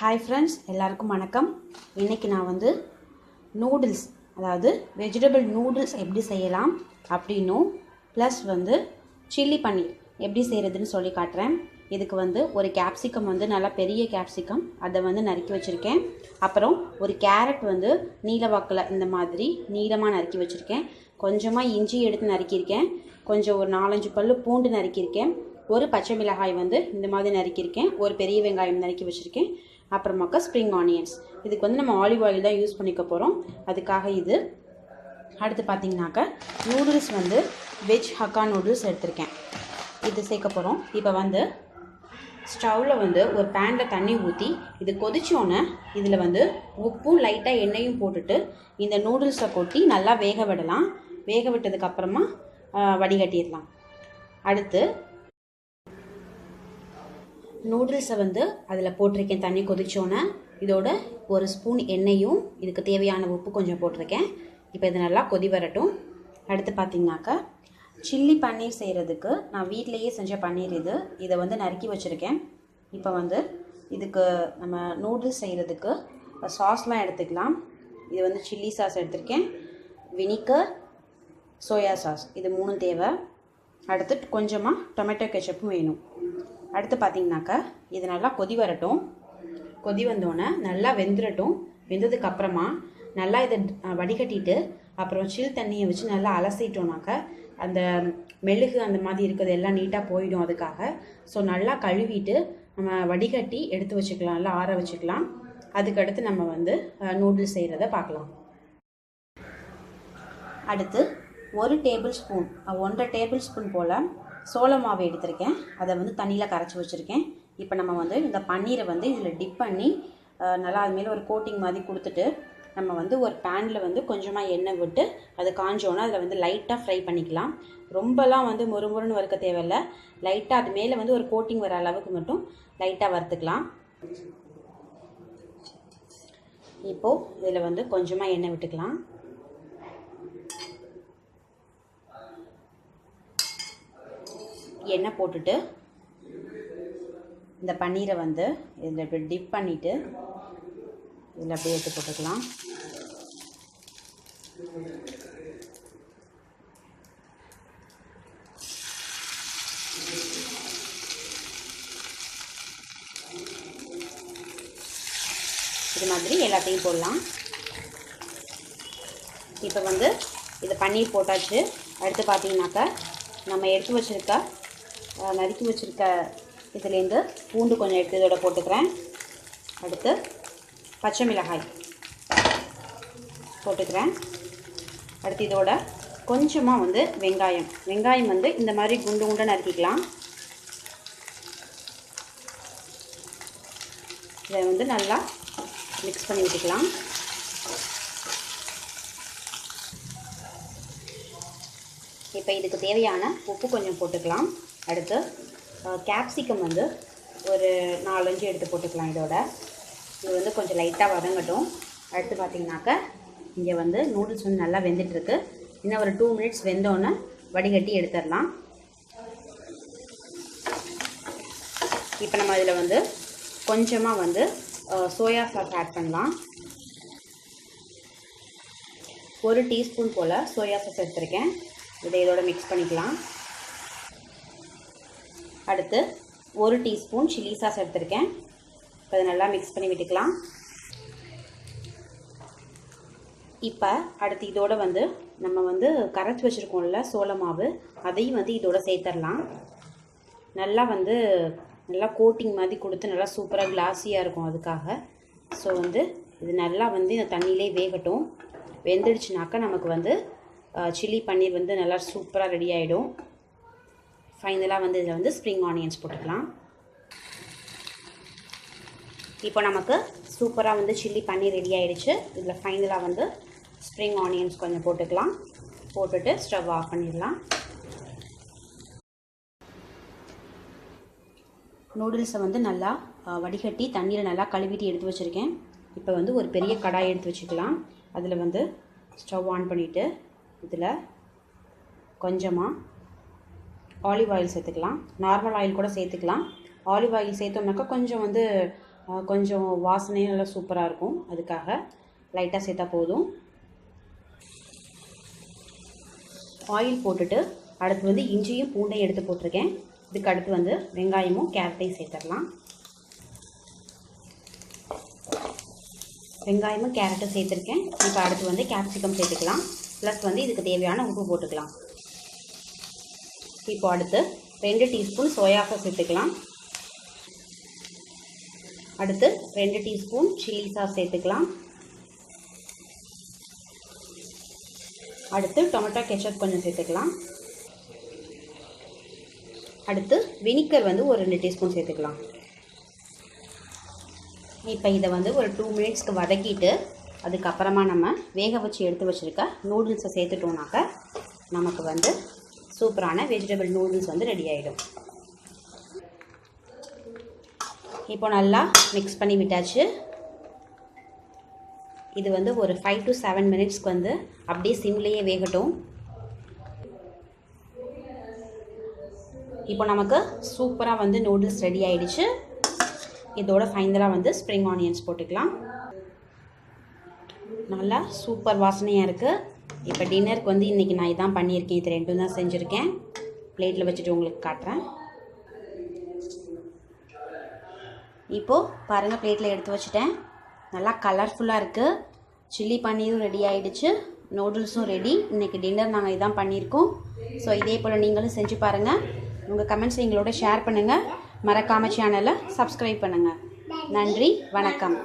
Hi friends, எல்லாருக்கும் வணக்கம். இன்றைக்கி நான் வந்து நூடுல்ஸ், அதாவது வெஜிடபிள் நூடுல்ஸ் எப்படி செய்யலாம் அப்படின்னும் ப்ளஸ் வந்து சில்லி பன்னீர் எப்படி செய்கிறதுன்னு சொல்லி காட்டுறேன். இதுக்கு வந்து ஒரு கேப்சிகம் வந்து நல்லா பெரிய கேப்சிகம், அதை வந்து நறுக்கி வச்சுருக்கேன். அப்புறம் ஒரு கேரட் வந்து நீல வாக்கில் இந்த மாதிரி நீளமாக நறுக்கி வச்சுருக்கேன். கொஞ்சமாக இஞ்சி எடுத்து நறுக்கியிருக்கேன். கொஞ்சம் ஒரு 4-5 பல்லு பூண்டு நறுக்கியிருக்கேன். ஒரு பச்சை மிளகாய் வந்து இந்த மாதிரி நறுக்கியிருக்கேன். ஒரு பெரிய வெங்காயம் நறுக்கி வச்சுருக்கேன். அப்புறமாக்கா ஸ்ப்ரிங் ஆனியன்ஸ். இதுக்கு வந்து நம்ம ஆலிவ் ஆயில் தான் யூஸ் பண்ணிக்க போகிறோம். அதுக்காக இது. அடுத்து பார்த்திங்கனாக்கா நூடுல்ஸ் வந்து வெஜ் ஹக்கா நூடுல்ஸ் எடுத்திருக்கேன். இது சேர்க்க போகிறோம். இப்போ வந்து ஸ்டவ்வில் வந்து ஒரு பேனில் தண்ணி ஊற்றி இது கொதிச்சோன்னே இதில் வந்து உப்பும் லைட்டாக எண்ணெயும் போட்டுட்டு இந்த நூடுல்ஸை கொட்டி நல்லா வேக விடலாம். வேக விட்டதுக்கப்புறமா வடிகட்டிடலாம். அடுத்து நூடுல்ஸை வந்து அதில் போட்டிருக்கேன். தண்ணி கொதிச்சோன்னே இதோட ஒரு ஸ்பூன் எண்ணெயும் இதுக்கு தேவையான உப்பு கொஞ்சம் போட்டிருக்கேன். இப்போ இது நல்லா கொதி வரட்டும். அடுத்து பார்த்திங்கனாக்கா சில்லி பன்னீர் செய்கிறதுக்கு நான் வீட்டிலையே செஞ்ச பன்னீர் இதை வந்து நறுக்கி வச்சுருக்கேன். இப்போ வந்து இதுக்கு நம்ம நூடுல்ஸ் செய்கிறதுக்கு சாஸ்லாம் எடுத்துக்கலாம். இது வந்து சில்லி சாஸ் எடுத்திருக்கேன், வினிகர், சோயா சாஸ், இது 3 தேவை. அடுத்து கொஞ்சமாக டொமேட்டோ கெச்சப்பும் வேணும். அடுத்து பார்த்திங்கனாக்கா இது நல்லா கொதி வரட்டும். கொதி வந்தோடனே நல்லா வெந்துடட்டும். வெந்ததுக்கப்புறமா நல்லா இதை வடிகட்டிட்டு அப்புறம் சில் தண்ணியை வச்சு நல்லா அலசிட்டோம்னாக்கா அந்த மெழுகு அந்த மாதிரி இருக்கிறது எல்லாம் நீட்டாக போயிடும். அதுக்காக ஸோ நல்லா கழுவிட்டு நம்ம வடிகட்டி எடுத்து வச்சுக்கலாம், நல்லா ஆற வச்சுக்கலாம். அதுக்கடுத்து நம்ம வந்து நூடுல்ஸ் செய்கிறத பார்க்கலாம். அடுத்து 1 டேபிள் ஸ்பூன் 1.5 டேபிள் ஸ்பூன் போல் சோள மாவு எடுத்திருக்கேன். அதை வந்து தண்ணியில் கரைச்சி வச்சுருக்கேன். இப்போ நம்ம வந்து இந்த பன்னீரை வந்து இதில் டிப் பண்ணி நல்லா அது மேலே ஒரு கோட்டிங் மாதிரி கொடுத்துட்டு நம்ம வந்து ஒரு பேனில் வந்து கொஞ்சமாக எண்ணெய் விட்டு அது காஞ்சோன்னா அதில் வந்து லைட்டாக ஃப்ரை பண்ணிக்கலாம். ரொம்பலாம் வந்து மொறுமொறுன்னு வறுக்க தேவையில்லை. லைட்டாக அது மேலே வந்து ஒரு கோட்டிங் வர அளவுக்கு மட்டும் லைட்டாக வறுத்துக்கலாம். இப்போது இதில் வந்து கொஞ்சமாக எண்ணெய் விட்டுக்கலாம். எண்ணெய் போட்டுட்டு இந்த பன்னீரை வந்து இதில் இப்படி டிப் பண்ணிவிட்டு இதில் அப்படியே எடுத்து போட்டுக்கலாம். இது மாதிரி எல்லாத்தையும் போடலாம். இப்போ வந்து இது பன்னீர் போட்டாச்சு. அடுத்து பார்த்தீங்கன்னாக்கா நம்ம எடுத்து வச்சுருக்க நறுக்கி வச்சுருக்க இதுலேருந்து பூண்டு கொஞ்சம் எடுத்து இதோட போட்டுக்கிறேன். அடுத்து பச்சை மிளகாய் போட்டுக்கிறேன். அடுத்து இதோட கொஞ்சமாக வந்து வெங்காயம் வந்து இந்த மாதிரி குண்டு குண்டாக நறுக்கிக்கலாம். இதை வந்து நல்லா மிக்ஸ் பண்ணி விட்டுக்கலாம். இப்போ இதுக்கு தேவையான உப்பு கொஞ்சம் போட்டுக்கலாம். அடுத்து கேப்சிகம் வந்து ஒரு 4-5 எடுத்து போட்டுக்கலாம். இது வந்து கொஞ்சம் லைட்டாக வதங்கட்டும். அடுத்து பார்த்திங்கனாக்கா இங்கே வந்து நூடுல்ஸ் வந்து நல்லா வெந்துட்டுருக்கு. இன்னும் ஒரு 2 மினிட்ஸ் வெந்தோன்னே வடிகட்டி எடுத்துடலாம். இப்போ நம்ம இதில் வந்து கொஞ்சமாக வந்து சோயா சாஸ் ஆட் பண்ணலாம். 1 டீஸ்பூன் போல் சோயா சாஸ் எடுத்துருக்கேன். இதை இதோட மிக்ஸ் பண்ணிக்கலாம். அடுத்து 1 டீஸ்பூன் சில்லி சாஸ் எடுத்திருக்கேன். அதை நல்லா மிக்ஸ் பண்ணி விட்டுக்கலாம். இப்போ அடுத்து இதோட வந்து நம்ம வந்து கரைச்சி வச்சுருக்கோம்ல சோள மாவு, அதையும் வந்து இதோட சேர்த்துடலாம். நல்லா கோட்டிங் மாதிரி கொடுத்து நல்லா சூப்பராக கிளாஸியாக இருக்கும். அதுக்காக ஸோ வந்து இது நல்லா வந்து இந்த தண்ணியிலே வேகட்டும். வெந்துடுச்சுனாக்கா நமக்கு வந்து சில்லி பன்னீர் வந்து நல்லா சூப்பராக ரெடி ஆகிடும். ஃபைனலாக வந்து இதில் வந்து ஸ்ப்ரிங் ஆனியன்ஸ் போட்டுக்கலாம். இப்போ நமக்கு சூப்பராக வந்து சில்லி பன்னீர் ரெடி ஆகிடுச்சு. இதில் ஃபைனலாக வந்து ஸ்ப்ரிங் ஆனியன்ஸ் கொஞ்சம் போட்டுக்கலாம். போட்டுட்டு ஸ்டவ் ஆஃப் பண்ணிடலாம். நூடுல்ஸை வந்து நல்லா வடிகட்டி தண்ணியில் நல்லா கழுவிட்டு எடுத்து வச்சுருக்கேன். இப்போ வந்து ஒரு பெரிய கடாய் எடுத்து வச்சுக்கலாம். அதில் வந்து ஸ்டவ் ஆன் பண்ணிவிட்டு இதில் கொஞ்சமாக ஆலிவ் ஆயில் சேர்த்துக்கலாம். நார்மல் ஆயில் கூட சேர்த்துக்கலாம். ஆலிவ் ஆயில் சேர்த்தோம்னாக்கா கொஞ்சம் வந்து கொஞ்சம் வாசனையும் நல்லா சூப்பராக இருக்கும். அதுக்காக லைட்டாக சேர்த்தா போதும். ஆயில் போட்டுட்டு அடுத்து வந்து இஞ்சியும் பூண்டையும் எடுத்து போட்டிருக்கேன். இதுக்கு அடுத்து வந்து வெங்காயமும் கேரட்டையும் சேர்த்துடலாம். வெங்காயமும் கேரட்டும் சேர்த்துருக்கேன். இப்போ அடுத்து வந்து கேப்சிகம் சேர்த்துக்கலாம். ப்ளஸ் வந்து இதுக்கு தேவையான உப்பு போட்டுக்கலாம். இப்போ அடுத்து 2 டீஸ்பூன் சோயா சாஸ் சேர்த்துக்கலாம். அடுத்து 2 டீஸ்பூன் சில்லி சாஸ் சேர்த்துக்கலாம். அடுத்து டொமேட்டோ கெச்சப் கொஞ்சம் சேர்த்துக்கலாம். அடுத்து வினிகர் வந்து ஒரு 2 டீஸ்பூன் சேர்த்துக்கலாம். இப்போ இதை வந்து ஒரு 2 மினிட்ஸ்க்கு வதக்கிட்டு அதுக்கப்புறமா நம்ம வேக வச்சு எடுத்து வச்சுருக்க நூடுல்ஸை சேர்த்துட்டோம்னாக்க நமக்கு வந்து சூப்பரான வெஜிடபிள் நூடுல்ஸ் வந்து ரெடி ஆகிடும். இப்போ நல்லா மிக்ஸ் பண்ணி விட்டாச்சு. இது வந்து ஒரு 5 to 7 மினிட்ஸ்க்கு வந்து அப்படியே சிம்லேயே வேகட்டும். இப்போ நமக்கு சூப்பராக வந்து நூடுல்ஸ் ரெடி ஆகிடுச்சு. இதோட ஃபைனலாக வந்து ஸ்ப்ரிங் ஆனியன்ஸ் போட்டுக்கலாம். நல்லா சூப்பர் வாசனையாக இருக்குது. இப்போ டின்னருக்கு வந்து இன்றைக்கி நான் இதான் பண்ணியிருக்கேன். இது 2 தான் செஞ்சுருக்கேன். பிளேட்டில் வச்சுட்டு உங்களுக்கு காட்டுறேன். இப்போது பாருங்கள், பிளேட்டில் எடுத்து வச்சுட்டேன். நல்லா கலர்ஃபுல்லாக இருக்குது. சில்லி பன்னீரும் ரெடி ஆகிடுச்சு, நூடுல்ஸும் ரெடி. இன்றைக்கி டின்னர் நாங்கள் இதான் பண்ணியிருக்கோம். ஸோ இதே போல் நீங்களும் செஞ்சு பாருங்கள். உங்கள் கமெண்ட்ஸ் எங்களோட ஷேர் பண்ணுங்கள். மறக்காமல் சேனலை சப்ஸ்கிரைப் பண்ணுங்கள். நன்றி, வணக்கம்.